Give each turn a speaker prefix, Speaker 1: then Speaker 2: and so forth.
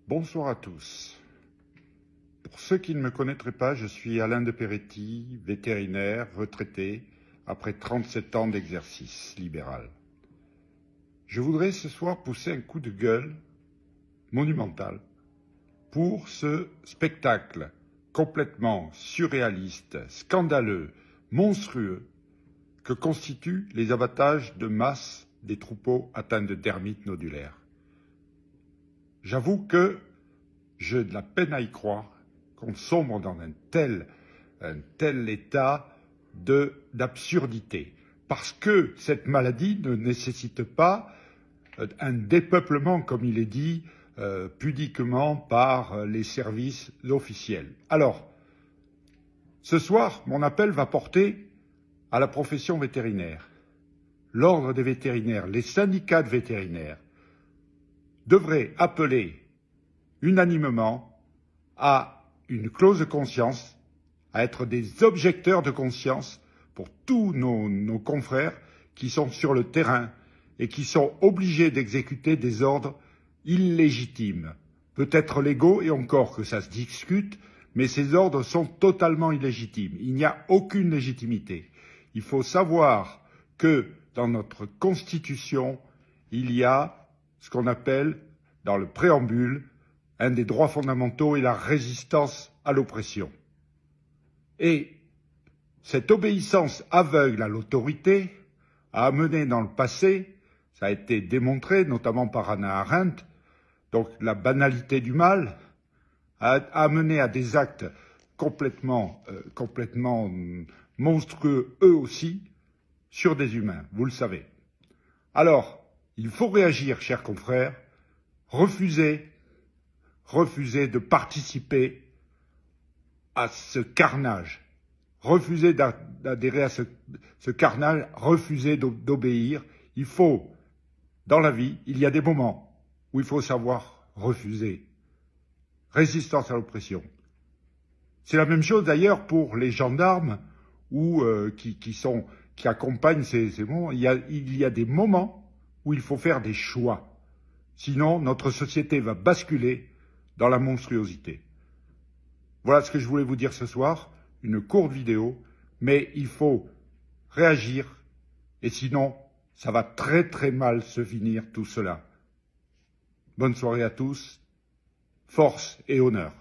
Speaker 1: Bonsoir à tous. Pour ceux qui ne me connaîtraient pas, je suis Alain de Peretti, vétérinaire, retraité, après 37 ans d'exercice libéral. Je voudrais ce soir pousser un coup de gueule monumental pour ce spectacle complètement surréaliste, scandaleux, monstrueux, que constituent les abattages de masse des troupeaux atteints de dermite nodulaire. J'avoue que j'ai de la peine à y croire qu'on sombre dans un tel état d'absurdité. Parce que cette maladie ne nécessite pas un dépeuplement, comme il est dit pudiquement par les services officiels. Alors, ce soir, mon appel va porter à la profession vétérinaire. L'ordre des vétérinaires, les syndicats de vétérinaires devraient appeler unanimement à une clause de conscience, à être des objecteurs de conscience pour tous nos confrères qui sont sur le terrain et qui sont obligés d'exécuter des ordres illégitimes, peut-être légaux et encore que ça se discute, mais ces ordres sont totalement illégitimes. Il n'y a aucune légitimité. Il faut savoir que dans notre Constitution, il y a ce qu'on appelle, dans le préambule, un des droits fondamentaux est la résistance à l'oppression. Et cette obéissance aveugle à l'autorité a amené dans le passé, ça a été démontré notamment par Hannah Arendt, donc la banalité du mal, a amené à des actes complètement monstrueux, eux aussi, sur des humains, vous le savez. Alors, il faut réagir, chers confrères, refuser de participer à ce carnage, refuser d'adhérer à ce carnage, refuser d'obéir. Il faut, dans la vie, il y a des moments où il faut savoir refuser. Résistance à l'oppression. C'est la même chose d'ailleurs pour les gendarmes ou qui accompagnent ces moments. Il y a des moments où il faut faire des choix. Sinon, notre société va basculer dans la monstruosité. Voilà ce que je voulais vous dire ce soir, une courte vidéo, mais il faut réagir, et sinon, ça va très très mal se finir tout cela. Bonne soirée à tous, force et honneur.